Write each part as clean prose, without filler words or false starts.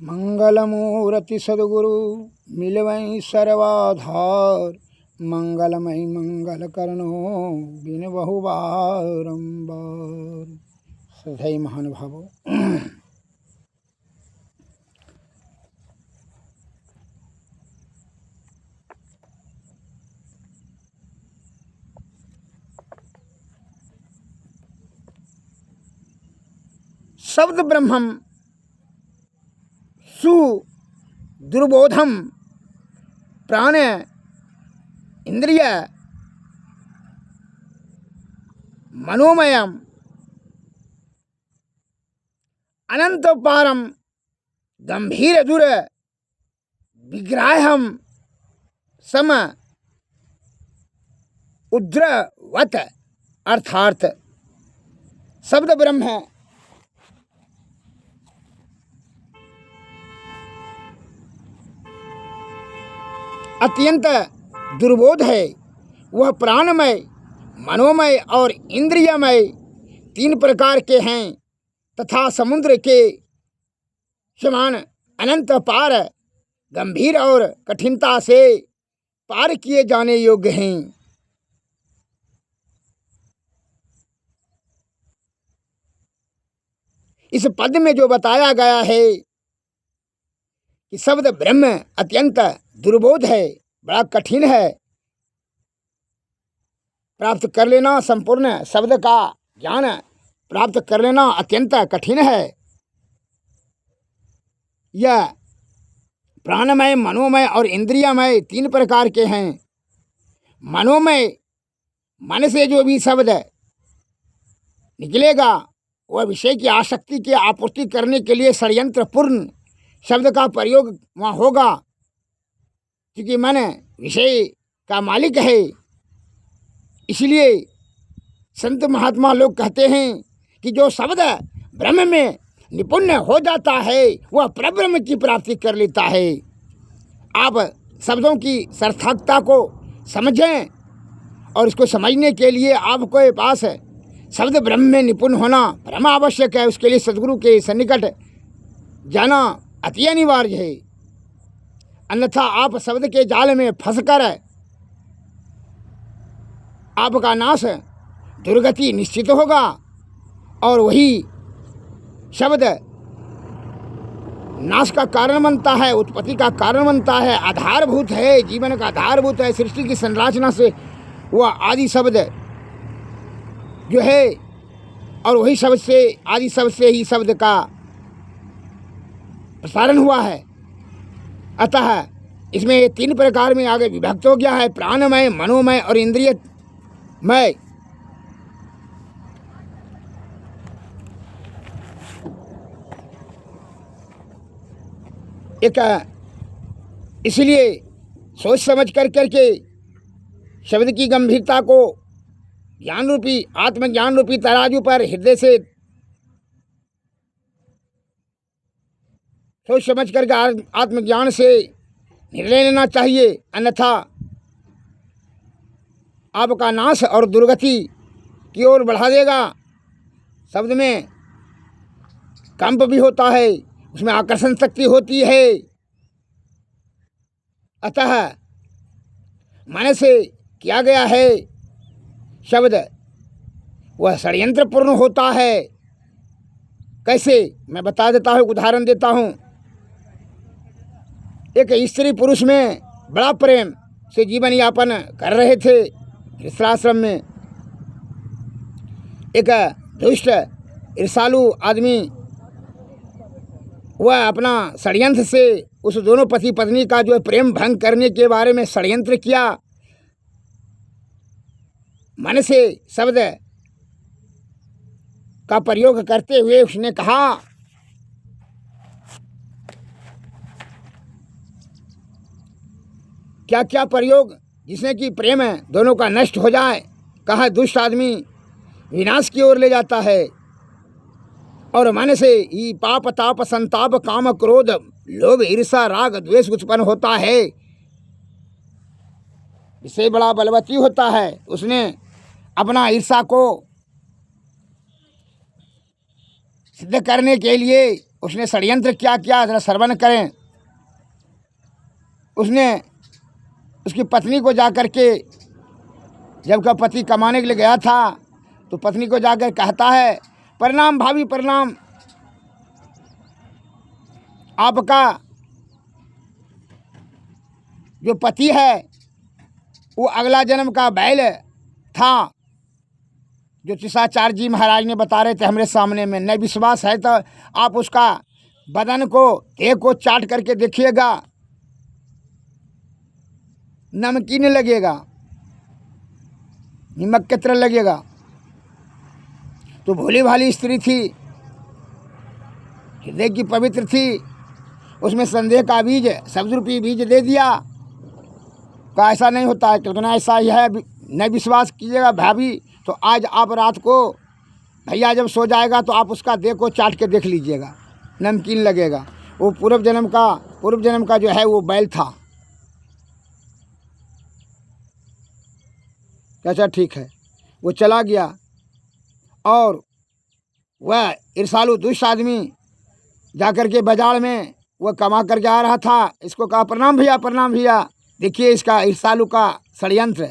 मंगलमूर्ति सद्गुरु मिलवई सर्वाधार। मंगलमय मंगल करनो बिन बहु बारंबार। सधै महानुभावों, शब्द ब्रह्मम सु दुर्बोधम प्राण इंद्रिय मनोमयम अनंत पारम गंभीर दुर विग्राहम सम उद्रवत। अर्थात शब्द ब्रह्म है, अत्यंत दुर्बोध है। वह प्राणमय, मनोमय और इंद्रियमय तीन प्रकार के हैं तथा समुद्र के समान अनंत पार, गंभीर और कठिनता से पार किए जाने योग्य हैं। इस पद में जो बताया गया है कि शब्द ब्रह्म अत्यंत दुर्बोध है, बड़ा कठिन है, प्राप्त कर लेना संपूर्ण शब्द का ज्ञान प्राप्त कर लेना अत्यंत कठिन है। यह प्राणमय, मनोमय और इंद्रियमय तीन प्रकार के हैं। मनोमय, मन से जो भी शब्द निकलेगा वह विषय की आसक्ति की आपूर्ति करने के लिए षड्यंत्र पूर्ण शब्द का प्रयोग वहाँ होगा, क्योंकि मन विषय का मालिक है। इसलिए संत महात्मा लोग कहते हैं कि जो शब्द ब्रह्म में निपुण हो जाता है वह परब्रह्म की प्राप्ति कर लेता है। आप शब्दों की सार्थकता को समझें और इसको समझने के लिए आपके पास शब्द ब्रह्म में निपुण होना परम आवश्यक है। उसके लिए सद्गुरु के सन्निकट जाना अति अनिवार्य है, अन्यथा आप शब्द के जाल में फंसकर आपका नाश, दुर्गति निश्चित होगा। और वही शब्द नाश का कारण बनता है, उत्पत्ति का कारण बनता है, आधारभूत है, जीवन का आधारभूत है। सृष्टि की संरचना से वह आदि शब्द जो है, और वही शब्द से, आदि शब्द से ही शब्द का प्रसारण हुआ है। अतः इसमें तीन प्रकार में आगे विभक्त हो गया है, प्राणमय, मनोमय और इंद्रियमय। एक इसलिए सोच समझ कर करके शब्द की गंभीरता को ज्ञान रूपी, आत्मज्ञान रूपी तराजू पर हृदय से सोच समझ करके आत्मज्ञान से निर्णय लेना चाहिए, अन्यथा आपका नाश और दुर्गति की ओर बढ़ा देगा। शब्द में कंप भी होता है, उसमें आकर्षण शक्ति होती है। अतः मन से किया गया है शब्द वह षड्यंत्र पूर्ण होता है। कैसे, मैं बता देता हूँ, उदाहरण देता हूँ। एक स्त्री पुरुष में बड़ा प्रेम से जीवन यापन कर रहे थे गृहस्थाश्रम में। एक दुष्ट ईर्षालु आदमी वह अपना षड्यंत्र से उस दोनों पति पत्नी का जो प्रेम भंग करने के बारे में षड्यंत्र किया। मन से शब्द का प्रयोग करते हुए उसने कहा, क्या क्या प्रयोग जिसने कि प्रेम दोनों का नष्ट हो जाए। कहा, दुष्ट आदमी विनाश की ओर ले जाता है और मन से ही पाप, ताप, संताप, काम, क्रोध, लोभ, ईर्षा, राग, द्वेष उत्पन्न होता है। इससे बड़ा बलवती होता है। उसने अपना ईर्षा को सिद्ध करने के लिए उसने षड्यंत्र क्या किया जरा श्रवण करें। उसने उसकी पत्नी को जाकर के, जब का पति कमाने के लिए गया था तो पत्नी को जाकर कहता है, प्रणाम भाभी प्रणाम, आपका जो पति है वो अगला जन्म का बैल था, जो शिषाचार्य जी महाराज ने बता रहे थे हमारे सामने में। नहीं विश्वास है तो आप उसका बदन को, देह को चाट करके देखिएगा, नमकीन लगेगा, नमक की तरह लगेगा। तो भोली भाली स्त्री थी, हृदय की पवित्र थी, उसमें संदेह का बीज, सब्ज़रूपी बीज दे दिया। का ऐसा नहीं होता है, क्योंकि ना ऐसा ही है, नहीं विश्वास कीजिएगा भाभी तो आज आप रात को भैया जब सो जाएगा तो आप उसका देह को चाट के देख लीजिएगा, नमकीन लगेगा। वो पूर्व जन्म का जो है वो बैल था। अच्छा ठीक है, वो चला गया और वह ईर्षालु दुष्ट आदमी जाकर के बाजार में वह कमा करके आ रहा था। इसको कहा, प्रणाम भैया प्रणाम भैया, देखिए इसका ईर्षालु का षड्यंत्र।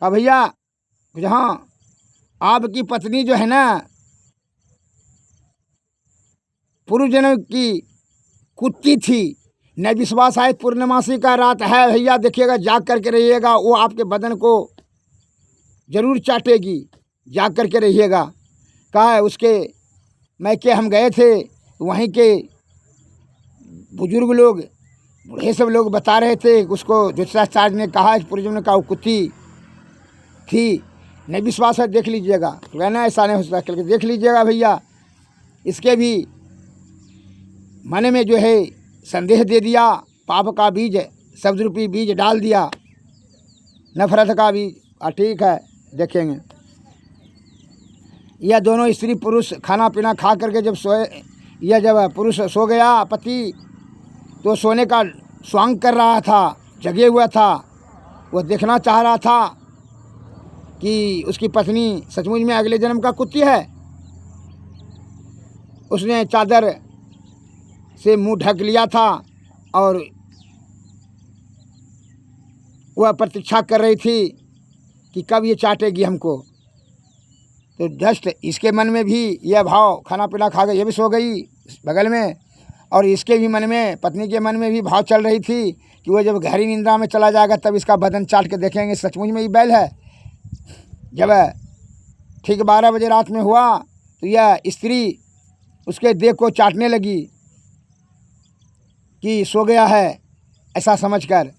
कहा भैया, हाँ आपकी पत्नी जो है ना पूर्व जन्म की कुत्ती थी। न विश्वास है, पूर्णमासी का रात है भैया, देखिएगा जाग करके रहिएगा, वो आपके बदन को जरूर चाटेगी, जाग करके रहिएगा। कहा है उसके मैके हम गए थे, वहीं के बुजुर्ग लोग, बूढ़े सब लोग बता रहे थे उसको, ज्योतिषाचार्य ने कहा पूर्व जन्म का वो कुत्ती थी। नहीं विश्वास है देख लीजिएगा। तो कहना ऐसा नहीं हो सकता, करके देख लीजिएगा भैया। इसके भी मन में जो है संदेह दे दिया, पाप का बीज, सब्ज़रूपी बीज डाल दिया, नफरत का बीज। ठीक है देखेंगे। यह दोनों स्त्री पुरुष खाना पीना खा करके जब सोए, यह जब पुरुष सो गया पति, तो सोने का स्वांग कर रहा था, जगे हुआ था। वह देखना चाह रहा था कि उसकी पत्नी सचमुच में अगले जन्म का कुत्ती है। उसने चादर से मुंह ढक लिया था और वह प्रतीक्षा कर रही थी कि कब ये चाटेगी हमको। तो जस्ट इसके मन में भी यह भाव, खाना पीना खा गई, ये भी सो गई बगल में, और इसके भी मन में, पत्नी के मन में भी भाव चल रही थी कि वह जब गहरी निंद्रा में चला जाएगा तब इसका बदन चाट के देखेंगे सचमुच में ये बैल है। जब ठीक 12 बजे रात में हुआ तो यह स्त्री उसके देह को चाटने लगी कि सो गया है ऐसा समझकर,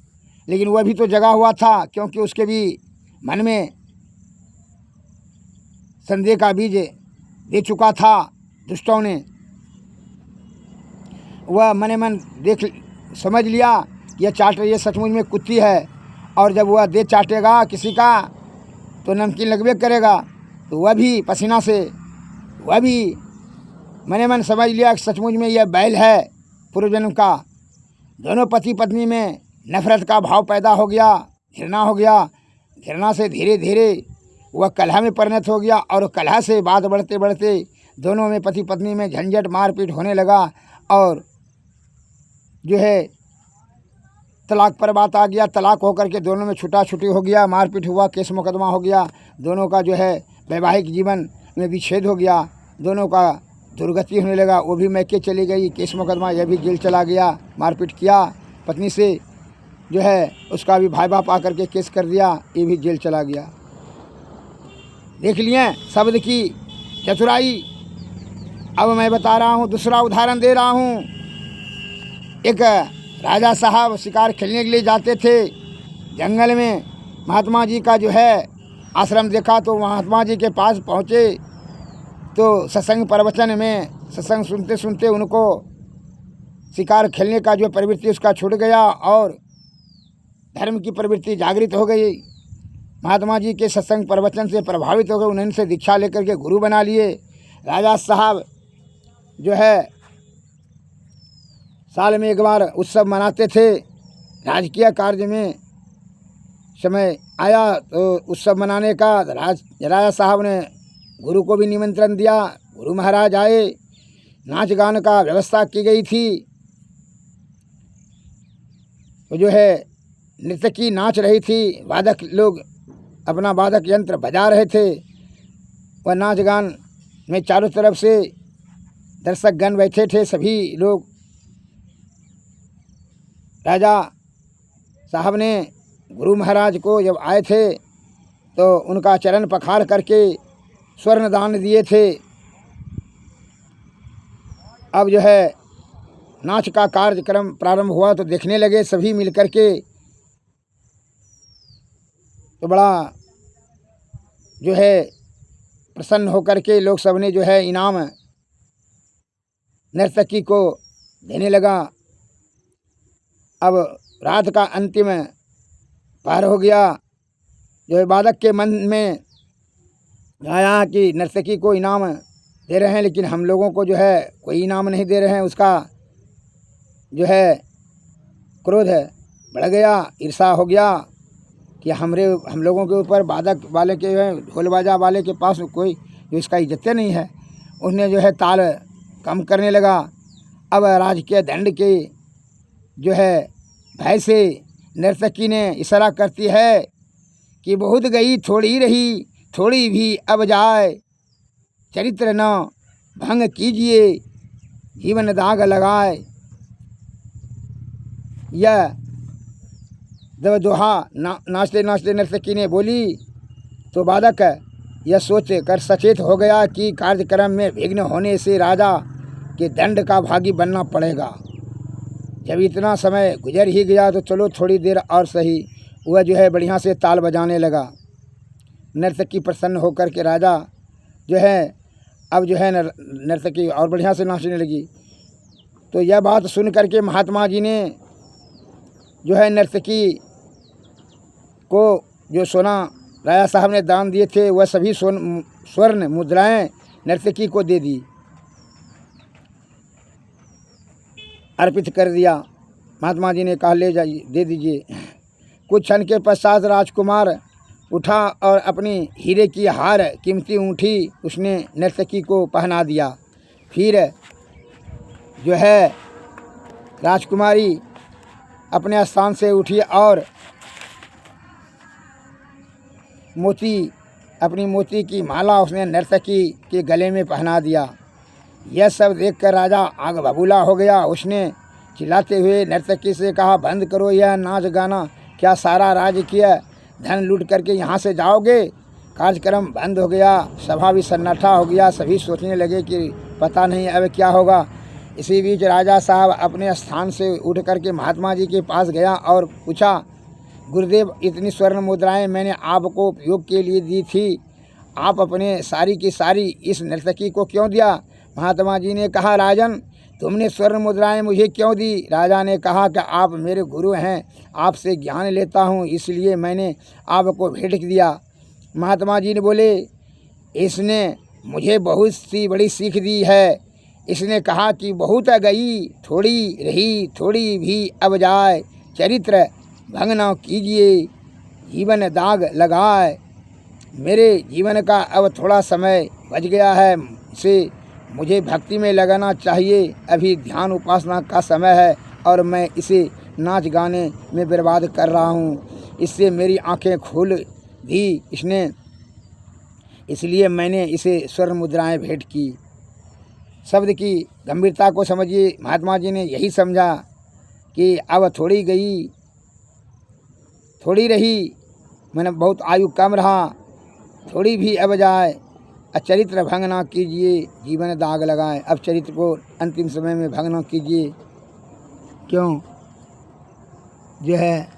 लेकिन वह भी तो जगा हुआ था, क्योंकि उसके भी मन में संदेह का बीज दे चुका था दुष्टों ने। वह मने मन देख समझ लिया कि यह चाट रही है, सचमुच में कुत्ती है, और जब वह देह चाटेगा किसी का तो नमकीन लगबे करेगा। तो वह भी पसीना से, वह भी मने मन समझ लिया कि सचमुच में यह बैल है पूर्व जन्म का। दोनों पति पत्नी में नफरत का भाव पैदा हो गया, घृणा हो गया। घृणा से धीरे धीरे वह कलह में परिणत हो गया, और कलह से बात बढ़ते बढ़ते दोनों में, पति पत्नी में झंझट मारपीट होने लगा, और जो है तलाक पर बात आ गया। तलाक होकर के दोनों में छुटा छुटी हो गया, मारपीट हुआ, केस मुकदमा हो गया। दोनों का जो है वैवाहिक जीवन में विच्छेद हो गया, दोनों का दुर्गति होने लगा। वो भी मैके चली गई, केस मुकदमा, यह भी जेल चला गया। मारपीट किया पत्नी से, जो है उसका भी भाई बाप आकर के केस कर दिया, ये भी जेल चला गया। देख लिए शब्द की चतुराई। अब मैं बता रहा हूँ, दूसरा उदाहरण दे रहा हूँ। एक राजा साहब शिकार खेलने के लिए जाते थे जंगल में। महात्मा जी का जो है आश्रम देखा, तो महात्मा जी के पास पहुँचे तो सत्संग प्रवचन में सत्संग सुनते सुनते उनको शिकार खेलने का जो प्रवृत्ति उसका छूट गया, और धर्म की प्रवृत्ति जागृत हो गई। महात्मा जी के सत्संग प्रवचन से प्रभावित हो गए, उन्होंने से दीक्षा लेकर के गुरु बना लिए। राजा साहब जो है साल में एक बार उत्सव मनाते थे। राजकीय कार्य में समय आया तो उत्सव मनाने का राजा साहब ने गुरु को भी निमंत्रण दिया। गुरु महाराज आए, नाच गान का व्यवस्था की गई थी। तो जो है नृत्यकी नाच रही थी, वादक लोग अपना वादक यंत्र बजा रहे थे। वह नाच गान में चारों तरफ से दर्शकगण बैठे थे। सभी लोग राजा साहब ने गुरु महाराज को जब आए थे तो उनका चरण पखार करके स्वर्ण दान दिए थे। अब जो है नाच का कार्यक्रम प्रारंभ हुआ तो देखने लगे सभी मिलकर के। तो बड़ा जो है प्रसन्न होकर के लोग सब ने जो है इनाम नर्तकी को देने लगा। अब रात का अंतिम पार हो गया। जो है बालक के मन में आया कि नर्तकी को इनाम दे रहे हैं, लेकिन हम लोगों को जो है कोई इनाम नहीं दे रहे हैं। उसका जो है क्रोध बढ़ गया, ईर्षा हो गया कि हम लोगों के ऊपर बादक वाले के ढोल बाजा वाले के पास कोई जो इसका इज्जत नहीं है। उसने जो है ताल कम करने लगा। अब राजकीय दंड के जो है भय से नर्तकी ने इशारा करती है कि बहुत गई थोड़ी रही, थोड़ी भी अब जाए, चरित्र न भंग कीजिए, जीवन दाग लगाए। यह जब दोहा नाचते नाचते नर्तकी ने बोली तो बालक यह सोच कर सचेत हो गया कि कार्यक्रम में विघ्न होने से राजा के दंड का भागी बनना पड़ेगा। जब इतना समय गुजर ही गया तो चलो थोड़ी देर और सही। वह जो है बढ़िया से ताल बजाने लगा। नर्तकी प्रसन्न होकर के राजा जो है अब जो है नर्तकी और बढ़िया से नाचने लगी। तो यह बात सुन करके महात्मा जी ने जो है नर्तकी को जो सोना राजा साहब ने दान दिए थे वह सभी स्वर्ण मुद्राएं नर्तकी को दे दी, अर्पित कर दिया। महात्मा जी ने कहा ले जाइए, दे दीजिए। कुछ क्षण के पश्चात राजकुमार उठा और अपनी हीरे की हार कीमती ऊँठी उसने नर्तकी को पहना दिया। फिर जो है राजकुमारी अपने स्थान से उठी और अपनी मोती की माला उसने नर्तकी के गले में पहना दिया। यह सब देखकर राजा आग बबूला हो गया। उसने चिल्लाते हुए नर्तकी से कहा, बंद करो यह नाच गाना, क्या सारा राजकीय धन लूट करके यहाँ से जाओगे? कार्यक्रम बंद हो गया, सभा भी सन्नाटा हो गया। सभी सोचने लगे कि पता नहीं अब क्या होगा। इसी बीच राजा साहब अपने स्थान से उठ करके महात्मा जी के पास गया और पूछा, गुरुदेव इतनी स्वर्ण मुद्राएं मैंने आपको उपयोग के लिए दी थी, आप अपने सारी की सारी इस नर्तकी को क्यों दिया? महात्मा जी ने कहा, राजन तुमने स्वर्ण मुद्राएं मुझे क्यों दी? राजा ने कहा कि आप मेरे गुरु हैं, आपसे ज्ञान लेता हूँ, इसलिए मैंने आपको भेंट दिया। महात्मा जी ने बोले, इसने मुझे बहुत सी बड़ी सीख दी है। इसने कहा कि बहुत गई थोड़ी रही, थोड़ी भी अब जाए, चरित्र भंग न कीजिए, जीवन दाग लगाए। मेरे जीवन का अब थोड़ा समय बच गया है, इसे मुझे भक्ति में लगाना चाहिए। अभी ध्यान उपासना का समय है और मैं इसे नाच गाने में बर्बाद कर रहा हूँ। इससे मेरी आंखें खुल भी इसलिए मैंने इसे स्वर्ण मुद्राएं भेंट की। शब्द की गंभीरता को समझिए। महात्मा जी ने यही समझा कि अब थोड़ी गई थोड़ी रही, मैंने बहुत आयु कम रहा, थोड़ी भी अब जाए, चरित्र भंग ना कीजिए, जीवन दाग लगाए। अब चरित्र को अंतिम समय में भंग ना कीजिए। क्यों? जो है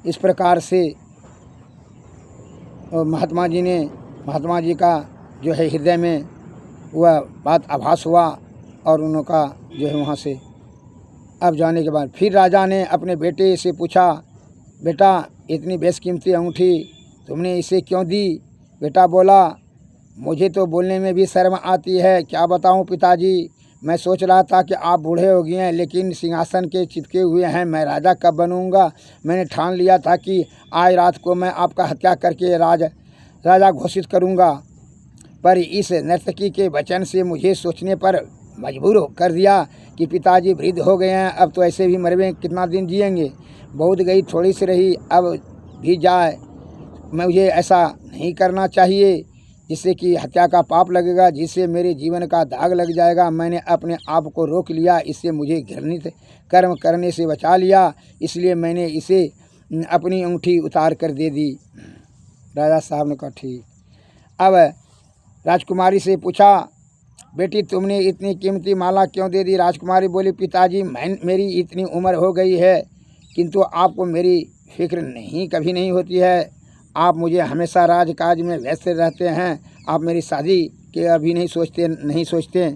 इस प्रकार से महात्मा जी का जो है हृदय में वह बात आभास हुआ और उनका जो है वहाँ से अब जाने के बाद फिर राजा ने अपने बेटे से पूछा, बेटा इतनी बेशकीमती अंगूठी तुमने इसे क्यों दी? बेटा बोला, मुझे तो बोलने में भी शर्म आती है, क्या बताऊं पिताजी, मैं सोच रहा था कि आप बूढ़े हो गए हैं, लेकिन सिंहासन के चिपके हुए हैं, मैं राजा कब बनूंगा। मैंने ठान लिया था कि आज रात को मैं आपका हत्या करके राजा घोषित करूंगा, पर इस नर्तकी के वचन से मुझे सोचने पर मजबूर कर दिया कि पिताजी वृद्ध हो गए हैं, अब तो ऐसे भी मरवे, कितना दिन जिएंगे। बहुत गई थोड़ी सी रही, अब भी जाए। मुझे ऐसा नहीं करना चाहिए जिससे कि हत्या का पाप लगेगा, जिससे मेरे जीवन का दाग लग जाएगा। मैंने अपने आप को रोक लिया, इससे मुझे घृणित कर्म करने से बचा लिया, इसलिए मैंने इसे अपनी अंगूठी उतार कर दे दी। राजा साहब ने कहा ठीक। अब राजकुमारी से पूछा, बेटी तुमने इतनी कीमती माला क्यों दे दी। राजकुमारी बोली, पिताजी मेरी इतनी उम्र हो गई है, किंतु आपको मेरी फिक्र कभी नहीं होती है। आप मुझे हमेशा राजकाज में व्यस्त रहते हैं, आप मेरी शादी के अभी नहीं सोचते,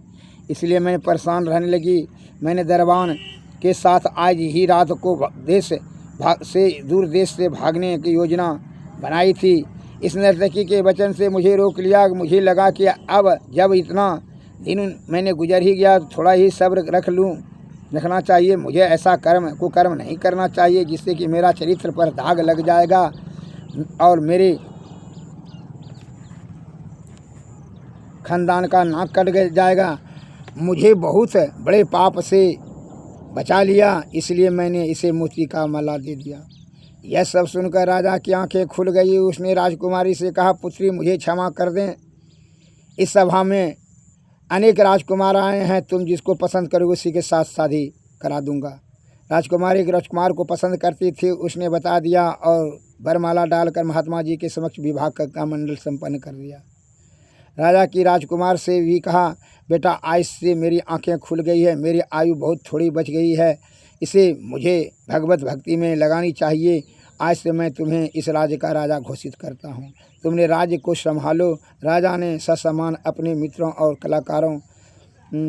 इसलिए मैं परेशान रहने लगी। मैंने दरबान के साथ आज ही रात को दूर देश से भागने की योजना बनाई थी। इस नर्तकी के वचन से मुझे रोक लिया। मुझे लगा कि अब जब इतना दिन मैंने गुजर ही गया, थोड़ा ही सब्र रखना चाहिए। मुझे ऐसा कुकर्म नहीं करना चाहिए जिससे कि मेरा चरित्र पर दाग लग जाएगा और मेरे खानदान का नाक कट जाएगा। मुझे बहुत बड़े पाप से बचा लिया, इसलिए मैंने इसे मोती का माला दे दिया। यह सब सुनकर राजा की आंखें खुल गई। उसने राजकुमारी से कहा, पुत्री मुझे क्षमा कर दें, इस सभा में अनेक राजकुमार आए हैं, तुम जिसको पसंद करोगे उसी के साथ शादी करा दूंगा। राजकुमारी राजकुमार को पसंद करती थी, उसने बता दिया और वरमाला डालकर महात्मा जी के समक्ष विवाह का मंडल संपन्न कर दिया। राजा की राजकुमार से भी कहा, बेटा आज से मेरी आंखें खुल गई है, मेरी आयु बहुत थोड़ी बच गई है, इसे मुझे भगवत भक्ति में लगानी चाहिए। आज से मैं तुम्हें इस राज्य का राजा घोषित करता हूँ, तुमने राज्य को संभालो। राजा ने ससम्मान अपने मित्रों और कलाकारों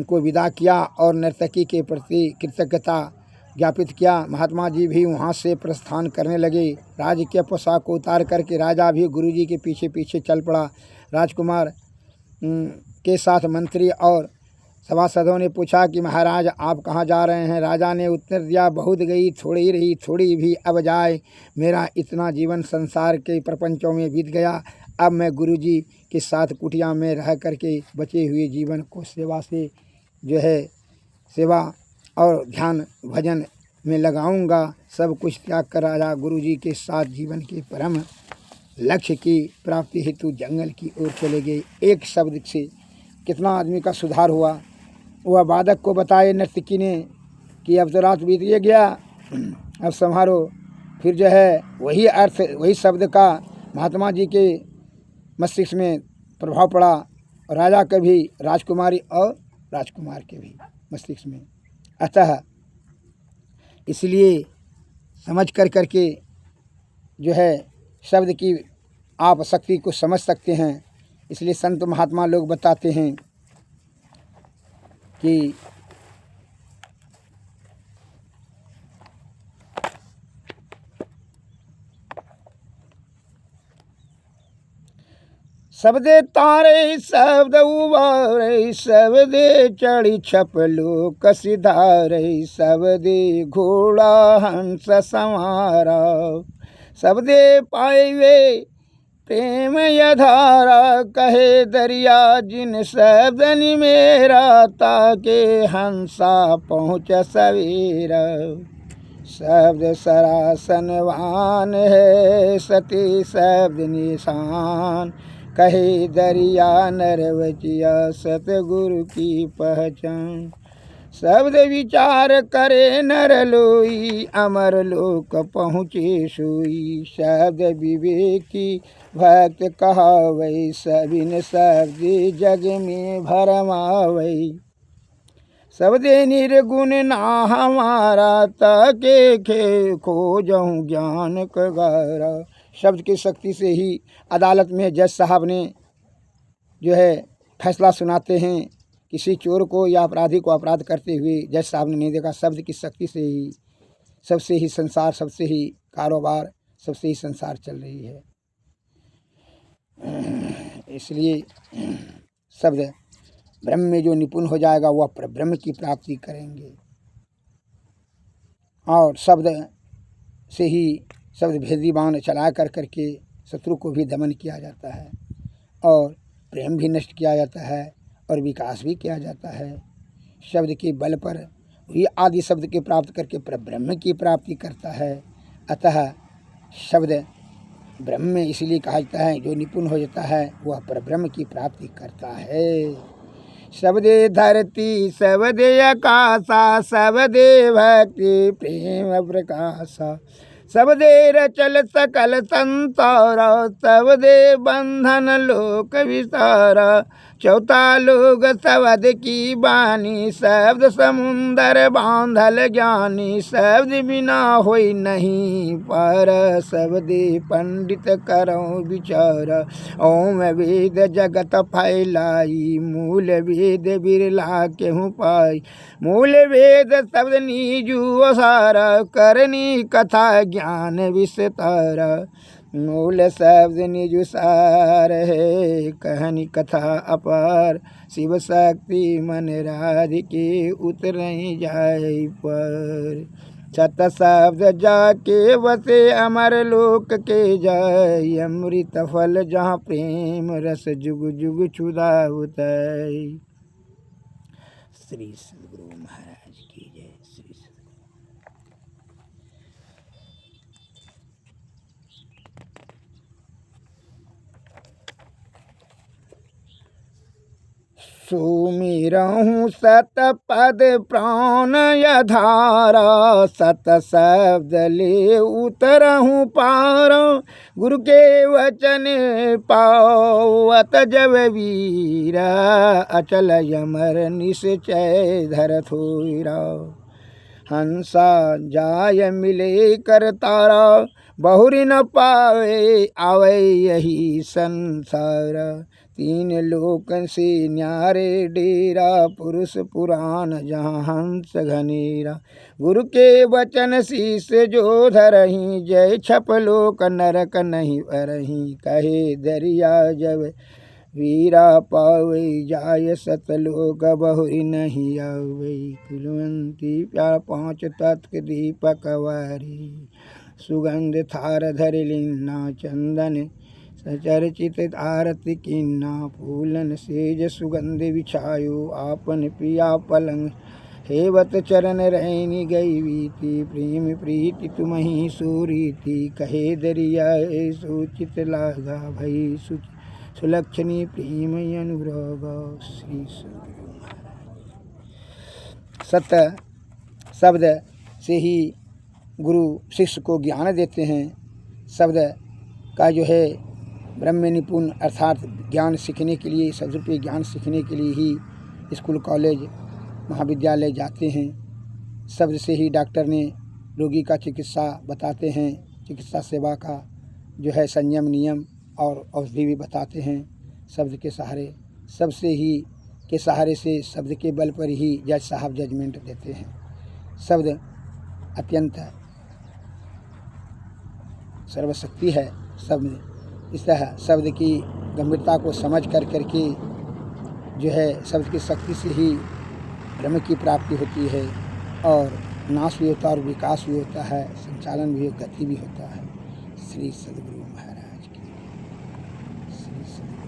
को विदा किया और नर्तकी के प्रति कृतज्ञता ज्ञापित किया। महात्मा जी भी वहाँ से प्रस्थान करने लगे। राज्य के पोशाक को उतार करके राजा भी गुरुजी के पीछे पीछे चल पड़ा। राजकुमार के साथ मंत्री और सभासदों ने पूछा कि महाराज आप कहाँ जा रहे हैं। राजा ने उत्तर दिया, बहुत गई थोड़ी रही, थोड़ी भी अब जाए। मेरा इतना जीवन संसार के प्रपंचों में बीत गया, अब मैं गुरुजी के साथ कुटिया में रह करके बचे हुए जीवन को सेवा से सेवा और ध्यान भजन में लगाऊंगा। सब कुछ त्याग कर राजा गुरुजी के साथ जीवन के परम लक्ष्य की प्राप्ति हेतु जंगल की ओर चले गए। एक शब्द से कितना आदमी का सुधार हुआ। वह वादक को बताए नर्तकी ने कि अब तो रात बीत गया, अब संभारो। फिर वही अर्थ वही शब्द का महात्मा जी के मस्तिष्क में प्रभाव पड़ा, राजा के भी, राजकुमारी और राजकुमार के भी मस्तिष्क में। अतः इसलिए समझ करके शब्द की आप शक्ति को समझ सकते हैं। इसलिए संत महात्मा लोग बताते हैं कि शब्दे तारे शब्द उबारे, शब्दे चढ़ी छपलो कसिधारे, शब्दे घोड़ा हंस संवारा, शब्दे पाए प्रेम यधारा, कहे दरिया जिन शब्द मेरा, ताके हंसा पहुँच सवेरा। शब्द सरासनवान है, सती शब्द निशान, कहे दरिया नरवचिया, सतगुरु की पहचान। शब्द विचार करे नर लोई, अमर लोक पहुँचे सोई, शब्द विवेकी भक्त कहावै, सबिन शब्द जग में भरमावै। शब्दे निर्गुण ना हमारा, ताके खोजहूँ ज्ञान कगारा। शब्द की शक्ति से ही अदालत में जज साहब ने फैसला सुनाते हैं। किसी चोर को या अपराधी को अपराध करते हुए जज साहब ने नहीं देखा। शब्द की शक्ति से ही सबसे ही संसार, सबसे ही कारोबार, सबसे ही संसार चल रही है। इसलिए शब्द ब्रह्म में जो निपुण हो जाएगा वह परब्रह्म की प्राप्ति करेंगे। और शब्द से ही शब्द भेदी बाण चला कर करके शत्रु को भी दमन किया जाता है और प्रेम भी नष्ट किया जाता है और विकास भी किया जाता है। शब्द के बल पर ही आदि शब्द के प्राप्त करके परब्रह्म की प्राप्ति करता है। अतः शब्द ब्रह्म में इसलिए कहा जाता है जो निपुण हो जाता है वह परब्रह्म की प्राप्ति करता है। शब्दे धरती शब्दे आकाशा शब्दे भक्ति प्रेम प्रकाशा शब्दे रचल सकल संसारा शब्दे बंधन लोक विसारा चौथा लोग शब्द की बानी शब्द समुंदर बांधल ज्ञानी शब्द बिना होई नहीं पर शब्दे पंडित करो विचार ओम वेद जगत फैलाई मूल वेद बिरला केहू पाई मूल वेद शब्द नीजु सारा करनी कथा ज्ञान विस्तारा मूल शब्द निजु सार है कहनी कथा अपार शिव शक्ति मन राधिके उतर जाए पर सत शब्द जाके बसे अमर लोक के जाय अमृत फल जहाँ प्रेम रस जुग जुग छुदा उतय। श्री सद्गुरु महाराज की जय। श्री सुमिरहूँ सत पद प्राण यधारा सत शब्द ले उतरहूँ पार गुरु के वचन पावत जब वीरा अचल यमर निश्चय धरत होइरा हंसा जाय मिले कर तारा बहुरी न पावे आवे यही संसार तीन लोकन से न्यारे डेरा पुरुष पुराण जहाँ हंस घनेरा गुरु के वचन शीस जो धरही जय छप लोक नरक नहीं वरही कहे दरिया जब वीरा पावे जाय सतलोक बहुरी नहीं आवे कुलवंती प्यार पाँच तत्व दीपक वारी सुगंध थार धर लीना चंदन सचर्चित आरती किन्ना फूलन सेज सुगंध बिछायो आपन पिया पलंग हेवत चरण रहनी गई बीती प्रेम प्रीति तुम ही सूरीति कहे दरिया सूचित लागा भई सुलक्षणी प्रेम अनुराग। श्री सत्य शब्द से ही गुरु शिष्य को ज्ञान देते हैं। शब्द का जो है ब्रह्म निपुण अर्थात ज्ञान सीखने के लिए शब्द पे ज्ञान सीखने के लिए ही स्कूल कॉलेज महाविद्यालय जाते हैं। शब्द से ही डॉक्टर ने रोगी का चिकित्सा बताते हैं, चिकित्सा सेवा का जो है संयम नियम और औषधि भी बताते हैं। शब्द के सहारे सबसे ही के सहारे से शब्द के बल पर ही जज साहब जजमेंट देते हैं। शब्द अत्यंत सर्वशक्ति है। शब्द इस तरह शब्द की गंभीरता को समझ कर करके जो है शब्द की शक्ति से ही ब्रह्म की प्राप्ति होती है और नाश भी होता है और विकास भी होता है, संचालन भी गति भी होता है। श्री सद्गुरु महाराज की। श्री सद्गुरु।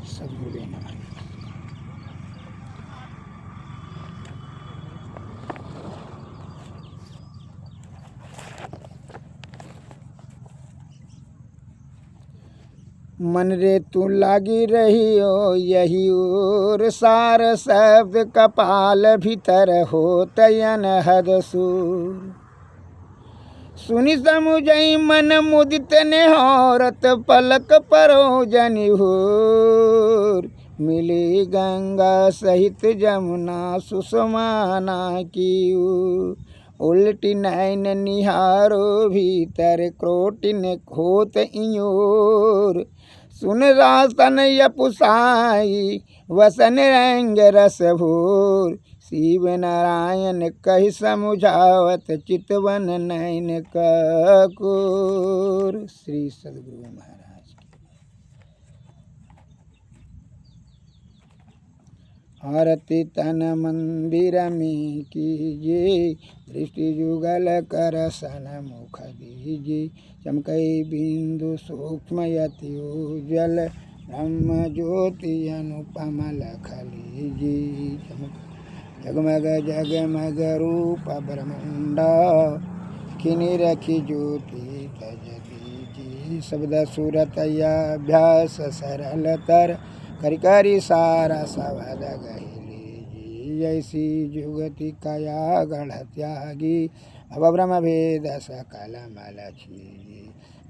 सद्गुरु नमः। मन रे तू लागी रही हो यही और सार शब्द कपाल भीतर हो तयन हद सूर सुनि समुझई मन मुदित नेहरत पलक परो जनि होर मिली गंगा सहित जमुना सुषमाना की उल्टी नैन निहारो भीतर क्रोटिन खोत इयोर सुन रासन यपुसाई वसन रंग रस भूर शिव नारायण कहि समुझावत चितवन नैन कूर। श्री सद्गुरु महाराज की। आरती तन मंदिर में कीजिए दृष्टि जुगल कर सन मुख दीजिए चमकई बिंदु सूक्ष्म यति उज्जवल ब्रह्म ज्योति अनुपम लख लीजिए जगमग जगमग रूप ब्रह्मांडा किनि रखी ज्योति तज दीजिए शब्द सूरत अभ्यास सरल तर करि करि सारा सवद गही जैसी जुगति कया गढ़ त्यागी अब ब्रह्म भेद सकल मल छीजी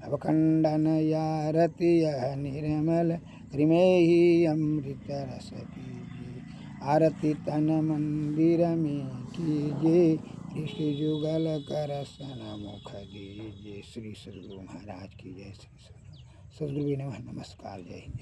अब खंडन यारति यह निर्मल कृमे ही अमृत रस पीजी आरती तन मंदिर में कीजिए दृष्टि जुगल कर सन मुख दीजिए। श्री सद्गुरु महाराज की जय। श्री सद्गुरु नमः। नमस्कार। जय हिंद।